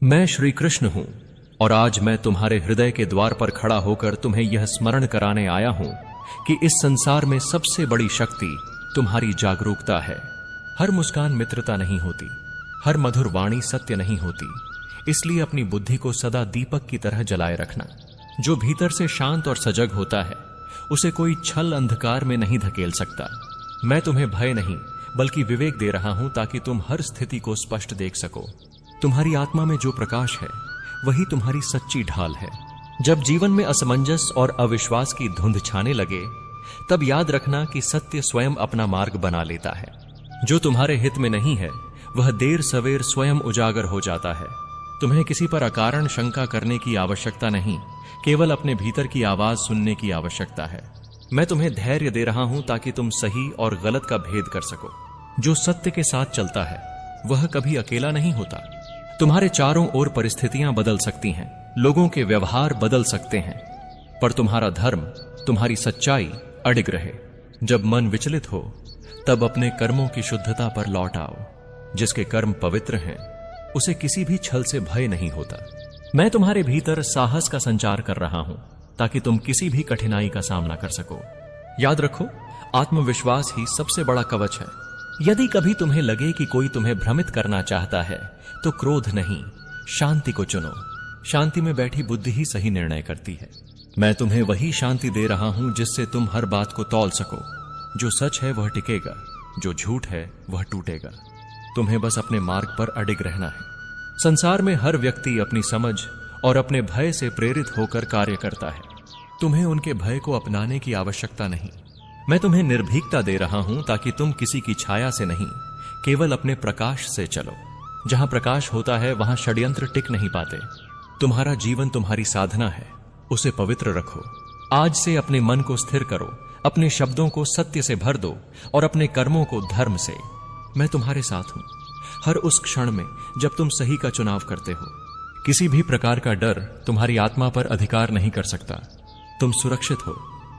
मैं श्री कृष्ण हूं और आज मैं तुम्हारे हृदय के द्वार पर खड़ा होकर तुम्हें यह स्मरण कराने आया हूं कि इस संसार में सबसे बड़ी शक्ति तुम्हारी जागरूकता है। हर मुस्कान मित्रता नहीं होती, हर मधुर वाणी सत्य नहीं होती। इसलिए अपनी बुद्धि को सदा दीपक की तरह जलाए रखना। जो भीतर से शांत और सजग होता है उसे कोई छल अंधकार में नहीं धकेल सकता। मैं तुम्हें भय नहीं बल्कि विवेक दे रहा हूं ताकि तुम हर स्थिति को स्पष्ट देख सको। तुम्हारी आत्मा में जो प्रकाश है वही तुम्हारी सच्ची ढाल है। जब जीवन में असमंजस और अविश्वास की धुंध छाने लगे तब याद रखना कि सत्य स्वयं अपना मार्ग बना लेता है। जो तुम्हारे हित में नहीं है वह देर सवेर स्वयं उजागर हो जाता है। तुम्हें किसी पर अकारण शंका करने की आवश्यकता नहीं, केवल अपने भीतर की आवाज सुनने की आवश्यकता है। मैं तुम्हें धैर्य दे रहा हूं ताकि तुम सही और गलत का भेद कर सको। जो सत्य के साथ चलता है वह कभी अकेला नहीं होता। तुम्हारे चारों ओर परिस्थितियां बदल सकती हैं, लोगों के व्यवहार बदल सकते हैं, पर तुम्हारा धर्म, तुम्हारी सच्चाई अडिग रहे। जब मन विचलित हो तब अपने कर्मों की शुद्धता पर लौट आओ। जिसके कर्म पवित्र हैं उसे किसी भी छल से भय नहीं होता। मैं तुम्हारे भीतर साहस का संचार कर रहा हूं ताकि तुम किसी भी कठिनाई का सामना कर सको। याद रखो, आत्मविश्वास ही सबसे बड़ा कवच है। यदि कभी तुम्हें लगे कि कोई तुम्हें भ्रमित करना चाहता है तो क्रोध नहीं, शांति को चुनो। शांति में बैठी बुद्धि ही सही निर्णय करती है। मैं तुम्हें वही शांति दे रहा हूं जिससे तुम हर बात को तौल सको। जो सच है वह टिकेगा, जो झूठ है वह टूटेगा। तुम्हें बस अपने मार्ग पर अडिग रहना है। संसार में हर व्यक्ति अपनी समझ और अपने भय से प्रेरित होकर कार्य करता है। तुम्हें उनके भय को अपनाने की आवश्यकता नहीं। मैं तुम्हें निर्भीकता दे रहा हूं ताकि तुम किसी की छाया से नहीं, केवल अपने प्रकाश से चलो। जहां प्रकाश होता है वहां षड्यंत्र टिक नहीं पाते। तुम्हारा जीवन तुम्हारी साधना है, उसे पवित्र रखो। आज से अपने मन को स्थिर करो, अपने शब्दों को सत्य से भर दो और अपने कर्मों को धर्म से। मैं तुम्हारे साथ हूं हर उस क्षण में जब तुम सही का चुनाव करते हो। किसी भी प्रकार का डर तुम्हारी आत्मा पर अधिकार नहीं कर सकता। तुम सुरक्षित हो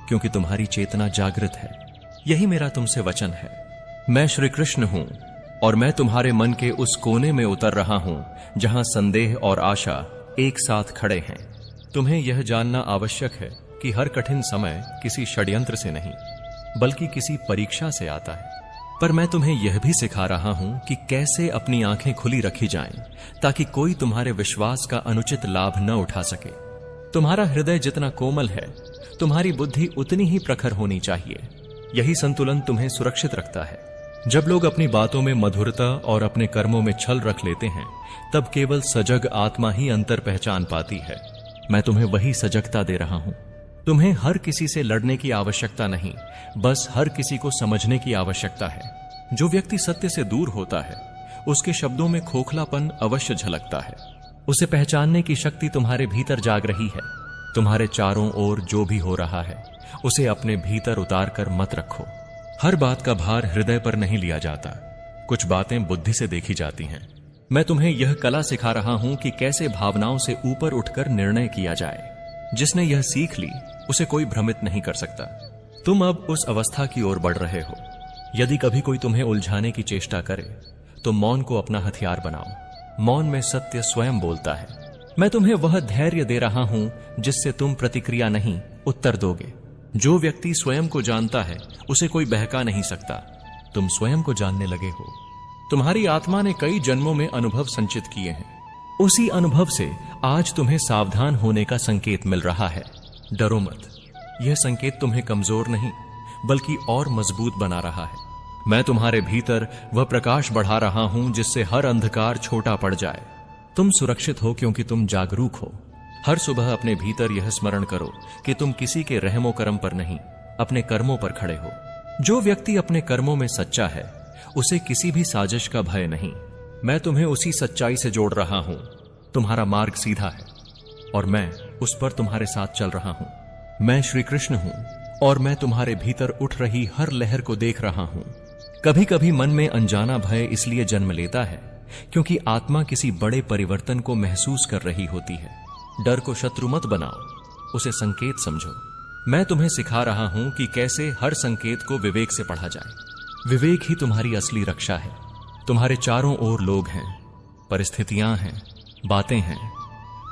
क्योंकि तुम्हारी चेतना जागृत है। यही मेरा तुमसे वचन है। मैं श्री कृष्ण हूं और मैं तुम्हारे मन के उस कोने में उतर रहा हूं जहां संदेह और आशा एक साथ खड़े हैं। तुम्हें यह जानना आवश्यक है कि हर कठिन समय किसी षड्यंत्र से नहीं बल्कि किसी परीक्षा से आता है। पर मैं तुम्हें यह भी सिखा रहा हूं कि कैसे अपनी आंखें खुली रखी जाएं ताकि कोई तुम्हारे विश्वास का अनुचित लाभ न उठा सके। तुम्हारा हृदय जितना कोमल है तुम्हारी बुद्धि उतनी ही प्रखर होनी चाहिए। यही संतुलन तुम्हें सुरक्षित रखता है। जब लोग अपनी बातों में मधुरता और अपने कर्मों में छल रख लेते हैं तब केवल सजग आत्मा ही अंतर पहचान पाती है। मैं तुम्हें वही सजगता दे रहा हूं। तुम्हें हर किसी से लड़ने की आवश्यकता नहीं, बस हर किसी को समझने की आवश्यकता है। जो व्यक्ति सत्य से दूर होता है उसके शब्दों में खोखलापन अवश्य झलकता है। उसे पहचानने की शक्ति तुम्हारे भीतर जाग रही है। तुम्हारे चारों ओर जो भी हो रहा है उसे अपने भीतर उतार कर मत रखो। हर बात का भार हृदय पर नहीं लिया जाता, कुछ बातें बुद्धि से देखी जाती हैं। मैं तुम्हें यह कला सिखा रहा हूं कि कैसे भावनाओं से ऊपर उठकर निर्णय किया जाए। जिसने यह सीख ली उसे कोई भ्रमित नहीं कर सकता। तुम अब उस अवस्था की ओर बढ़ रहे हो। यदि कभी कोई तुम्हें उलझाने की चेष्टा करे तो मौन को अपना हथियार बनाओ। मौन में सत्य स्वयं बोलता है। मैं तुम्हें वह धैर्य दे रहा हूं जिससे तुम प्रतिक्रिया नहीं, उत्तर दोगे। जो व्यक्ति स्वयं को जानता है उसे कोई बहका नहीं सकता। तुम स्वयं को जानने लगे हो। तुम्हारी आत्मा ने कई जन्मों में अनुभव संचित किए हैं। उसी अनुभव से आज तुम्हें सावधान होने का संकेत मिल रहा है। डरो मत, यह संकेत तुम्हें कमजोर नहीं बल्कि और मजबूत बना रहा है। मैं तुम्हारे भीतर वह प्रकाश बढ़ा रहा हूं जिससे हर अंधकार छोटा पड़ जाए। तुम सुरक्षित हो क्योंकि तुम जागरूक हो। हर सुबह अपने भीतर यह स्मरण करो कि तुम किसी के रहमो कर्म पर नहीं, अपने कर्मों पर खड़े हो। जो व्यक्ति अपने कर्मों में सच्चा है उसे किसी भी साजिश का भय नहीं। मैं तुम्हें उसी सच्चाई से जोड़ रहा हूं। तुम्हारा मार्ग सीधा है और मैं उस पर तुम्हारे साथ चल रहा हूं। मैं श्री कृष्ण हूं और मैं तुम्हारे भीतर उठ रही हर लहर को देख रहा हूं। कभी कभी मन में अनजाना भय इसलिए जन्म लेता है क्योंकि आत्मा किसी बड़े परिवर्तन को महसूस कर रही होती है। डर को शत्रु मत बनाओ, उसे संकेत समझो। मैं तुम्हें सिखा रहा हूं कि कैसे हर संकेत को विवेक से पढ़ा जाए। विवेक ही तुम्हारी असली रक्षा है। तुम्हारे चारों ओर लोग हैं, परिस्थितियां हैं, बातें हैं,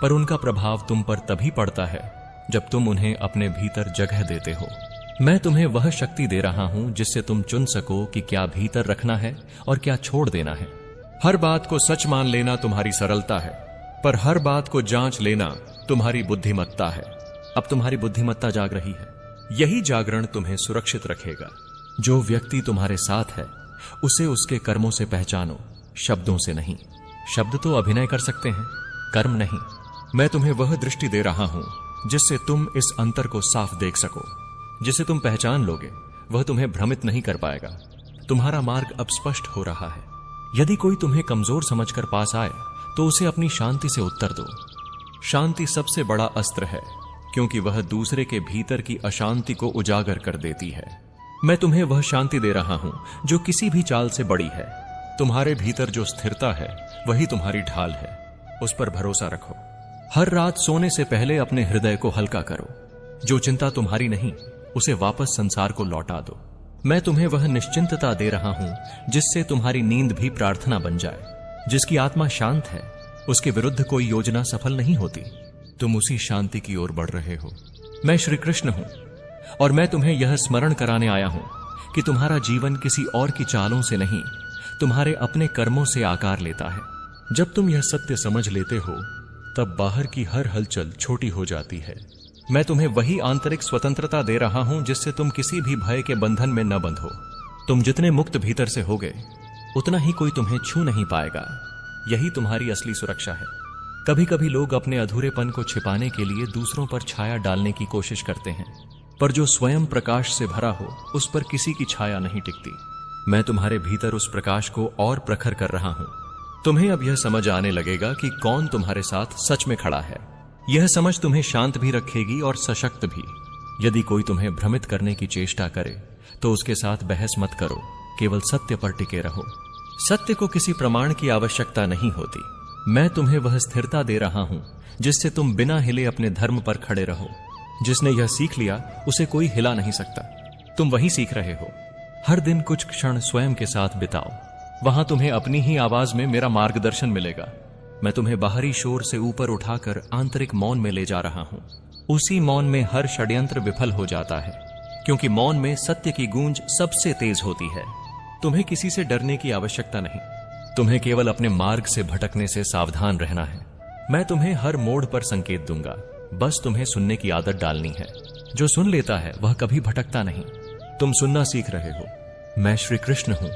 पर उनका प्रभाव तुम पर तभी पड़ता है जब तुम उन्हें अपने भीतर जगह देते हो। मैं तुम्हें वह शक्ति दे रहा हूं जिससे तुम चुन सको कि क्या भीतर रखना है और क्या छोड़ देना है। हर बात को सच मान लेना तुम्हारी सरलता है, पर हर बात को जांच लेना तुम्हारी बुद्धिमत्ता है। अब तुम्हारी बुद्धिमत्ता जाग रही है। यही जागरण तुम्हें सुरक्षित रखेगा। जो व्यक्ति तुम्हारे साथ है उसे उसके कर्मों से पहचानो, शब्दों से नहीं। शब्द तो अभिनय कर सकते हैं, कर्म नहीं। मैं तुम्हें वह दृष्टि दे रहा हूं जिससे तुम इस अंतर को साफ देख सको। जिसे तुम पहचान लोगे वह तुम्हें भ्रमित नहीं कर पाएगा। तुम्हारा मार्ग अब स्पष्ट हो रहा है। यदि कोई तुम्हें कमजोर समझकर पास आए तो उसे अपनी शांति से उत्तर दो। शांति सबसे बड़ा अस्त्र है, क्योंकि वह दूसरे के भीतर की अशांति को उजागर कर देती है। मैं तुम्हें वह शांति दे रहा हूं जो किसी भी चाल से बड़ी है। तुम्हारे भीतर जो स्थिरता है वही तुम्हारी ढाल है, उस पर भरोसा रखो। हर रात सोने से पहले अपने हृदय को हल्का करो। जो चिंता तुम्हारी नहीं उसे वापस संसार को लौटा दो। मैं तुम्हें वह निश्चिंतता दे रहा हूं जिससे तुम्हारी नींद भी प्रार्थना बन जाए। जिसकी आत्मा शांत है उसके विरुद्ध कोई योजना सफल नहीं होती। तुम उसी शांति की ओर बढ़ रहे हो। मैं श्री कृष्ण हूं और मैं तुम्हें यह स्मरण कराने आया हूं कि तुम्हारा जीवन किसी और की चालों से नहीं, तुम्हारे अपने कर्मों से आकार लेता है। जब तुम यह सत्य समझ लेते हो तब बाहर की हर हलचल छोटी हो जाती है। मैं तुम्हें वही आंतरिक स्वतंत्रता दे रहा हूं जिससे तुम किसी भी भय के बंधन में न बंधो। तुम जितने मुक्त भीतर से होगे उतना ही कोई तुम्हें छू नहीं पाएगा। यही तुम्हारी असली सुरक्षा है। कभी कभी लोग अपने अधूरेपन को छिपाने के लिए दूसरों पर छाया डालने की कोशिश करते हैं, पर जो स्वयं प्रकाश से भरा हो उस पर किसी की छाया नहीं टिकती। मैं तुम्हारे भीतर उस प्रकाश को और प्रखर कर रहा हूं। तुम्हें अब यह समझ आने लगेगा कि कौन तुम्हारे साथ सच में खड़ा है। यह समझ तुम्हें शांत भी रखेगी और सशक्त भी। यदि कोई तुम्हें भ्रमित करने की चेष्टा करे तो उसके साथ बहस मत करो, केवल सत्य पर टिके रहो। सत्य को किसी प्रमाण की आवश्यकता नहीं होती। मैं तुम्हें वह स्थिरता दे रहा हूं जिससे तुम बिना हिले अपने धर्म पर खड़े रहो। जिसने यह सीख लिया उसे कोई हिला नहीं सकता। तुम वही सीख रहे हो। हर दिन कुछ क्षण स्वयं के साथ बिताओ। वहां तुम्हें अपनी ही आवाज में मेरा मार्गदर्शन मिलेगा। मैं तुम्हें बाहरी शोर से ऊपर उठाकर आंतरिक मौन में ले जा रहा हूं। उसी मौन में हर षड्यंत्र विफल हो जाता है, क्योंकि मौन में सत्य की गूंज सबसे तेज होती है। तुम्हें किसी से डरने की आवश्यकता नहीं। तुम्हें केवल अपने मार्ग से भटकने से सावधान रहना है। मैं तुम्हें हर मोड़ पर संकेत दूंगा, बस तुम्हें सुनने की आदत डालनी है। जो सुन लेता है वह कभी भटकता नहीं। तुम सुनना सीख रहे हो। मैं श्री कृष्ण हूं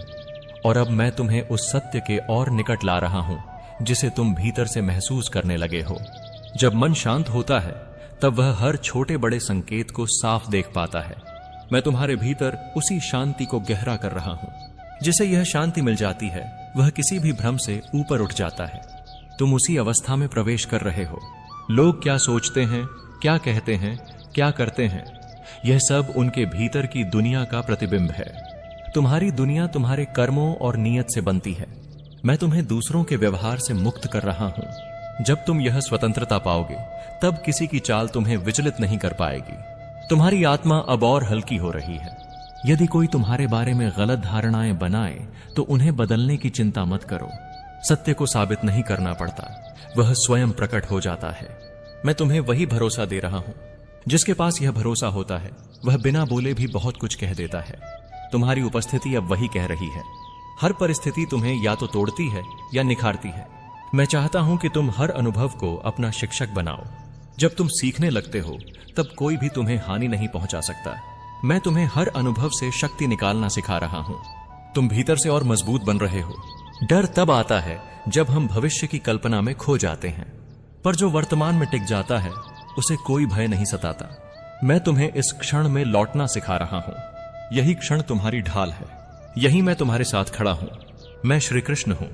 और अब मैं तुम्हें उस सत्य के और निकट ला रहा हूं जिसे तुम भीतर से महसूस करने लगे हो। जब मन शांत होता है तब वह हर छोटे बड़े संकेत को साफ देख पाता है। मैं तुम्हारे भीतर उसी शांति को गहरा कर रहा हूं। जिसे यह शांति मिल जाती है वह किसी भी भ्रम से ऊपर उठ जाता है। तुम उसी अवस्था में प्रवेश कर रहे हो। लोग क्या सोचते हैं, क्या कहते हैं, क्या करते हैं, यह सब उनके भीतर की दुनिया का प्रतिबिंब है। तुम्हारी दुनिया तुम्हारे कर्मों और नियत से बनती है। मैं तुम्हें दूसरों के व्यवहार से मुक्त कर रहा हूं। जब तुम यह स्वतंत्रता पाओगे तब किसी की चाल तुम्हें विचलित नहीं कर पाएगी। तुम्हारी आत्मा अब और हल्की हो रही है। यदि कोई तुम्हारे बारे में गलत धारणाएं बनाए तो उन्हें बदलने की चिंता मत करो। सत्य को साबित नहीं करना पड़ता, वह स्वयं प्रकट हो जाता है। मैं तुम्हें वही भरोसा दे रहा हूं। जिसके पास यह भरोसा होता है वह बिना बोले भी बहुत कुछ कह देता है। तुम्हारी उपस्थिति अब वही कह रही है। हर परिस्थिति तुम्हें या तो तोड़ती है या निखारती है। मैं चाहता हूं कि तुम हर अनुभव को अपना शिक्षक बनाओ। जब तुम सीखने लगते हो तब कोई भी तुम्हें हानि नहीं पहुंचा सकता। मैं तुम्हें हर अनुभव से शक्ति निकालना सिखा रहा हूं। तुम भीतर से और मजबूत बन रहे हो। डर तब आता है जब हम भविष्य की कल्पना में खो जाते हैं, पर जो वर्तमान में टिक जाता है उसे कोई भय नहीं सताता। मैं तुम्हें इस क्षण में लौटना सिखा रहा हूं। यही क्षण तुम्हारी ढाल है। यही मैं तुम्हारे साथ खड़ा हूं। मैं श्री कृष्ण हूं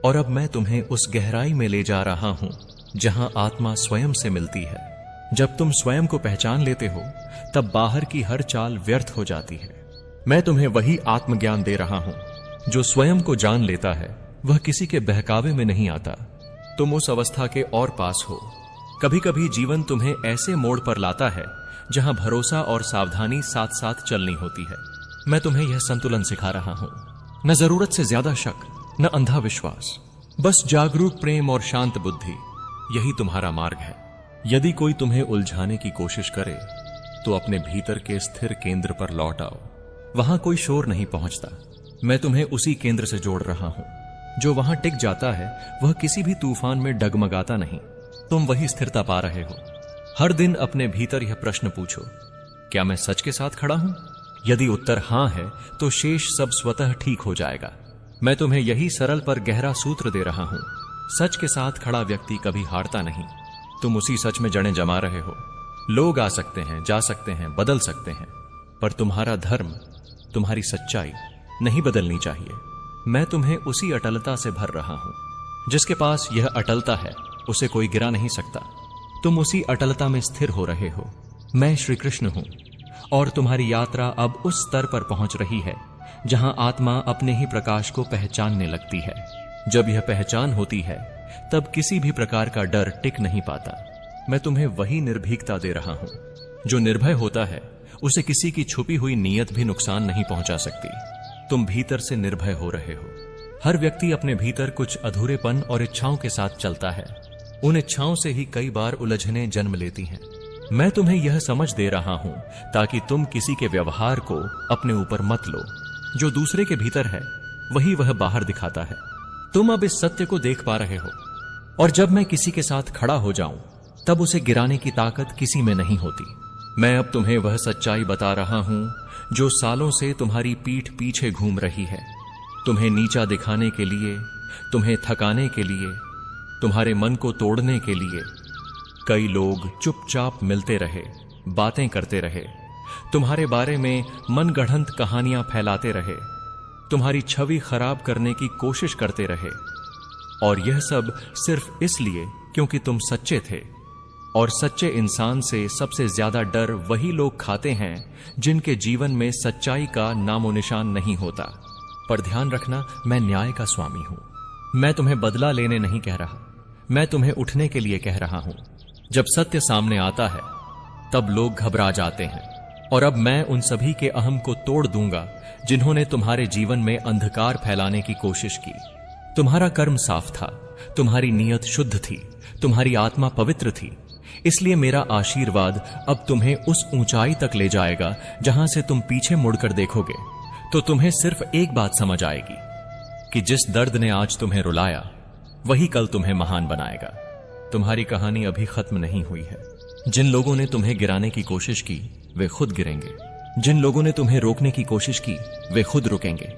और अब मैं तुम्हें उस गहराई में ले जा रहा हूं जहां आत्मा स्वयं से मिलती है। जब तुम स्वयं को पहचान लेते हो तब बाहर की हर चाल व्यर्थ हो जाती है। मैं तुम्हें वही आत्मज्ञान दे रहा हूं। जो स्वयं को जान लेता है वह किसी के बहकावे में नहीं आता। तुम उस अवस्था के और पास हो। कभी कभी जीवन तुम्हें ऐसे मोड़ पर लाता है जहां भरोसा और सावधानी साथ साथ चलनी होती है। मैं तुम्हें यह संतुलन सिखा रहा हूं। न जरूरत से ज्यादा शक, न अंधा विश्वास। बस जागरूक प्रेम और शांत बुद्धि, यही तुम्हारा मार्ग है। यदि कोई तुम्हें उलझाने की कोशिश करे तो अपने भीतर के स्थिर केंद्र पर लौट आओ। वहां कोई शोर नहीं पहुंचता। मैं तुम्हें उसी केंद्र से जोड़ रहा हूं। जो वहां टिक जाता है वह किसी भी तूफान में डगमगाता नहीं। तुम वही स्थिरता पा रहे हो। हर दिन अपने भीतर यह प्रश्न पूछो, क्या मैं सच के साथ खड़ा हूं? यदि उत्तर हां है तो शेष सब स्वतः ठीक हो जाएगा। मैं तुम्हें यही सरल पर गहरा सूत्र दे रहा हूं। सच के साथ खड़ा व्यक्ति कभी हारता नहीं। तुम उसी सच में जड़ें जमा रहे हो। लोग आ सकते हैं, जा सकते हैं, बदल सकते हैं, पर तुम्हारा धर्म, तुम्हारी सच्चाई नहीं बदलनी चाहिए। मैं तुम्हें उसी अटलता से भर रहा हूं। जिसके पास यह अटलता है उसे कोई गिरा नहीं सकता। तुम उसी अटलता में स्थिर हो रहे हो। मैं श्री कृष्ण हूं और तुम्हारी यात्रा अब उस स्तर पर पहुंच रही है जहां आत्मा अपने ही प्रकाश को पहचानने लगती है। जब यह पहचान होती है तब किसी भी प्रकार का डर टिक नहीं पाता। मैं तुम्हें वही निर्भीकता दे रहा हूं। जो निर्भय होता है उसे किसी की छुपी हुई नीयत भी नुकसान नहीं पहुंचा सकती। तुम भीतर से निर्भय हो रहे हो। हर व्यक्ति अपने भीतर कुछ अधूरेपन और इच्छाओं के साथ चलता है। उन इच्छाओं से ही कई बार उलझनें जन्म लेती हैं। मैं तुम्हें यह समझ दे रहा हूं ताकि तुम किसी के व्यवहार को अपने ऊपर मत लो। जो दूसरे के भीतर है वही वह बाहर दिखाता है। तुम अब इस सत्य को देख पा रहे हो और जब मैं किसी के साथ खड़ा हो जाऊं तब उसे गिराने की ताकत किसी में नहीं होती। मैं अब तुम्हें वह सच्चाई बता रहा हूं जो सालों से तुम्हारी पीठ पीछे घूम रही है। तुम्हें नीचा दिखाने के लिए, तुम्हें थकाने के लिए, तुम्हारे मन को तोड़ने के लिए कई लोग चुपचाप मिलते रहे, बातें करते रहे, तुम्हारे बारे में मनगढ़ंत कहानियां फैलाते रहे, तुम्हारी छवि खराब करने की कोशिश करते रहे। और यह सब सिर्फ इसलिए क्योंकि तुम सच्चे थे। और सच्चे इंसान से सबसे ज्यादा डर वही लोग खाते हैं जिनके जीवन में सच्चाई का नामो निशान नहीं होता। पर ध्यान रखना, मैं न्याय का स्वामी हूं। मैं तुम्हें बदला लेने नहीं कह रहा, मैं तुम्हें उठने के लिए कह रहा हूं। जब सत्य सामने आता है तब लोग घबरा जाते हैं। और अब मैं उन सभी के अहम को तोड़ दूंगा जिन्होंने तुम्हारे जीवन में अंधकार फैलाने की कोशिश की। तुम्हारा कर्म साफ था, तुम्हारी नीयत शुद्ध थी, तुम्हारी आत्मा पवित्र थी। इसलिए मेरा आशीर्वाद अब तुम्हें उस ऊंचाई तक ले जाएगा जहां से तुम पीछे मुड़कर देखोगे तो तुम्हें सिर्फ एक बात समझ आएगी कि जिस दर्द ने आज तुम्हें रुलाया वही कल तुम्हें महान बनाएगा। तुम्हारी कहानी अभी खत्म नहीं हुई है। जिन लोगों ने तुम्हें गिराने की कोशिश की वे खुद गिरेंगे। जिन लोगों ने तुम्हें रोकने की कोशिश की वे खुद रुकेंगे।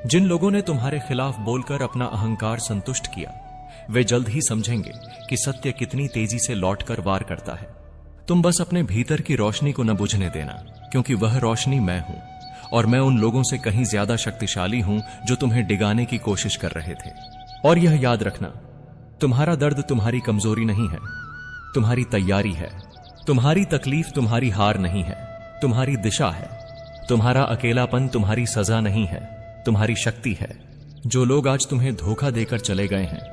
जिन लोगों ने तुम्हारे खिलाफ बोलकर अपना अहंकार संतुष्ट किया वे जल्द ही समझेंगे कि सत्य कितनी तेजी से लौटकर वार करता है। तुम बस अपने भीतर की रोशनी को न बुझने देना, क्योंकि वह रोशनी मैं हूं और मैं उन लोगों से कहीं ज्यादा शक्तिशाली हूं जो तुम्हें डिगाने की कोशिश कर रहे थे। और यह याद रखना, तुम्हारा दर्द तुम्हारी कमजोरी नहीं है, तुम्हारी तैयारी है। तुम्हारी तकलीफ तुम्हारी हार नहीं है, तुम्हारी दिशा है। तुम्हारा अकेलापन तुम्हारी सजा नहीं है, तुम्हारी शक्ति है। जो लोग आज तुम्हें धोखा देकर चले गए हैं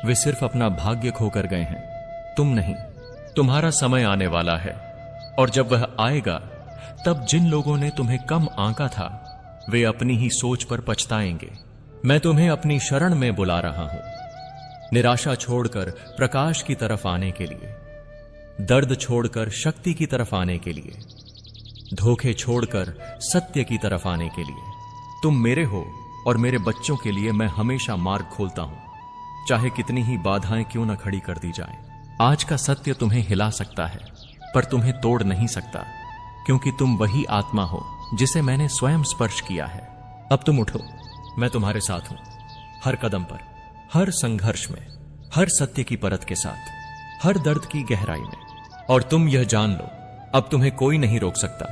वे सिर्फ अपना भाग्य खोकर गए हैं, तुम नहीं। तुम्हारा समय आने वाला है और जब वह आएगा तब जिन लोगों ने तुम्हें कम आंका था वे अपनी ही सोच पर पछताएंगे। मैं तुम्हें अपनी शरण में बुला रहा हूं, निराशा छोड़कर प्रकाश की तरफ आने के लिए, दर्द छोड़कर शक्ति की तरफ आने के लिए, धोखे छोड़कर सत्य की तरफ आने के लिए। तुम मेरे हो और मेरे बच्चों के लिए मैं हमेशा मार्ग खोलता हूं, चाहे कितनी ही बाधाएं क्यों न खड़ी कर दी जाएं। आज का सत्य तुम्हें हिला सकता है पर तुम्हें तोड़ नहीं सकता, क्योंकि तुम वही आत्मा हो जिसे मैंने स्वयं स्पर्श किया है। अब तुम उठो, मैं तुम्हारे साथ हूं, हर कदम पर, हर संघर्ष में, हर सत्य की परत के साथ, हर दर्द की गहराई में। और तुम यह जान लो, अब तुम्हें कोई नहीं रोक सकता।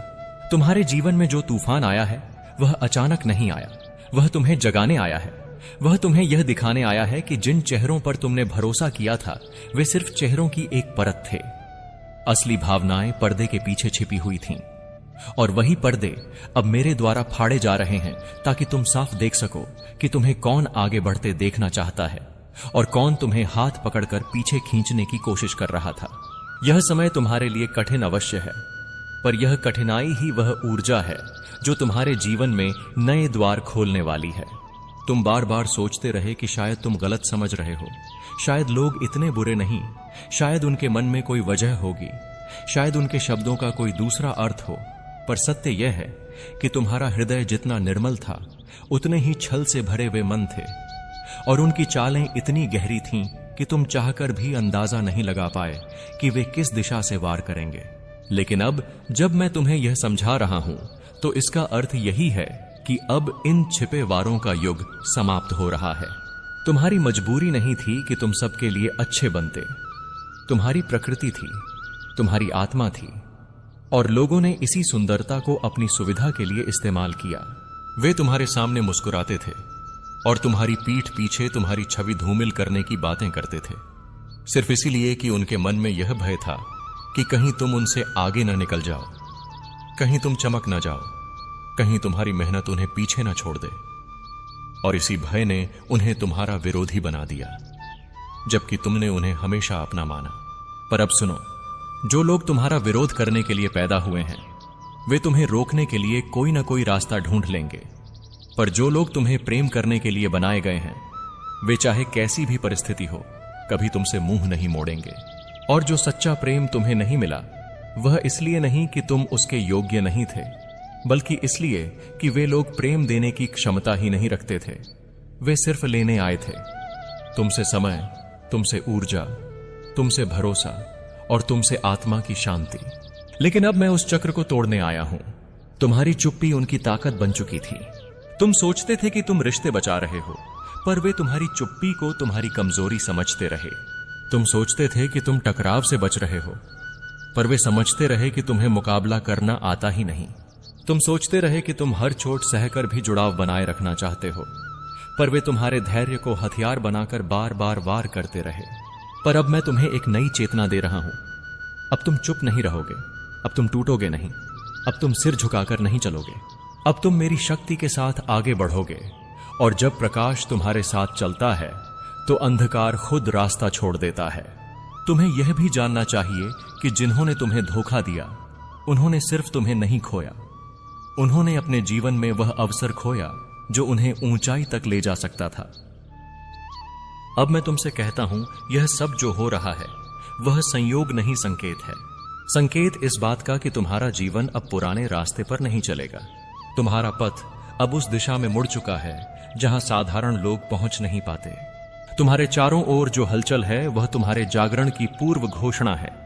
तुम्हारे जीवन में जो तूफान आया है वह अचानक नहीं आया, वह तुम्हें जगाने आया है। वह तुम्हें यह दिखाने आया है कि जिन चेहरों पर तुमने भरोसा किया था वे सिर्फ चेहरों की एक परत थे। असली भावनाएं पर्दे के पीछे छिपी हुई थीं और वही पर्दे अब मेरे द्वारा फाड़े जा रहे हैं ताकि तुम साफ देख सको कि तुम्हें कौन आगे बढ़ते देखना चाहता है और कौन तुम्हें हाथ पकड़कर पीछे खींचने की कोशिश कर रहा था। यह समय तुम्हारे लिए कठिन अवश्य है, पर यह कठिनाई ही वह ऊर्जा है जो तुम्हारे जीवन में नए द्वार खोलने वाली है। तुम बार बार सोचते रहे कि शायद तुम गलत समझ रहे हो, शायद लोग इतने बुरे नहीं, शायद उनके मन में कोई वजह होगी, शायद उनके शब्दों का कोई दूसरा अर्थ हो। पर सत्य यह है कि तुम्हारा हृदय जितना निर्मल था, उतने ही छल से भरे हुए मन थे, और उनकी चालें इतनी गहरी थीं कि तुम चाहकर भी अंदाजा नहीं लगा पाए कि वे किस दिशा से वार करेंगे। लेकिन अब जब मैं तुम्हें यह समझा रहा हूं, तो इसका अर्थ यही है कि अब इन छिपे वारों का युग समाप्त हो रहा है। तुम्हारी मजबूरी नहीं थी कि तुम सबके लिए अच्छे बनते, तुम्हारी प्रकृति थी, तुम्हारी आत्मा थी, और लोगों ने इसी सुंदरता को अपनी सुविधा के लिए इस्तेमाल किया। वे तुम्हारे सामने मुस्कुराते थे और तुम्हारी पीठ पीछे तुम्हारी छवि धूमिल करने की बातें करते थे, सिर्फ इसीलिए कि उनके मन में यह भय था कि कहीं तुम उनसे आगे न निकल जाओ, कहीं तुम चमक न जाओ, कहीं तुम्हारी मेहनत उन्हें पीछे न छोड़ दे। और इसी भय ने उन्हें तुम्हारा विरोधी बना दिया, जबकि तुमने उन्हें हमेशा अपना माना। पर अब सुनो, जो लोग तुम्हारा विरोध करने के लिए पैदा हुए हैं, वे तुम्हें रोकने के लिए कोई ना कोई रास्ता ढूंढ लेंगे। पर जो लोग तुम्हें प्रेम करने के लिए बनाए गए हैं, वे चाहे कैसी भी परिस्थिति हो, कभी तुमसे मुंह नहीं मोड़ेंगे। और जो सच्चा प्रेम तुम्हें नहीं मिला, वह इसलिए नहीं कि तुम उसके योग्य नहीं थे, बल्कि इसलिए कि वे लोग प्रेम देने की क्षमता ही नहीं रखते थे। वे सिर्फ लेने आए थे, तुमसे समय, तुमसे ऊर्जा, तुमसे भरोसा और तुमसे आत्मा की शांति। लेकिन अब मैं उस चक्र को तोड़ने आया हूं। तुम्हारी चुप्पी उनकी ताकत बन चुकी थी। तुम सोचते थे कि तुम रिश्ते बचा रहे हो, पर वे तुम्हारी चुप्पी को तुम्हारी कमजोरी समझते रहे। तुम सोचते थे कि तुम टकराव से बच रहे हो, पर वे समझते रहे कि तुम्हें मुकाबला करना आता ही नहीं। तुम सोचते रहे कि तुम हर चोट सहकर भी जुड़ाव बनाए रखना चाहते हो, पर वे तुम्हारे धैर्य को हथियार बनाकर बार बार वार करते रहे। पर अब मैं तुम्हें एक नई चेतना दे रहा हूं। अब तुम चुप नहीं रहोगे, अब तुम टूटोगे नहीं, अब तुम सिर झुकाकर नहीं चलोगे, अब तुम मेरी शक्ति के साथ आगे बढ़ोगे। और जब प्रकाश तुम्हारे साथ चलता है, तो अंधकार खुद रास्ता छोड़ देता है। तुम्हें यह भी जानना चाहिए कि जिन्होंने तुम्हें धोखा दिया, उन्होंने सिर्फ तुम्हें नहीं खोया, उन्होंने अपने जीवन में वह अवसर खोया जो उन्हें ऊंचाई तक ले जा सकता था। अब मैं तुमसे कहता हूं, यह सब जो हो रहा है वह संयोग नहीं, संकेत है। संकेत इस बात का कि तुम्हारा जीवन अब पुराने रास्ते पर नहीं चलेगा। तुम्हारा पथ अब उस दिशा में मुड़ चुका है जहां साधारण लोग पहुंच नहीं पाते। तुम्हारे चारों ओर जो हलचल है, वह तुम्हारे जागरण की पूर्व घोषणा है।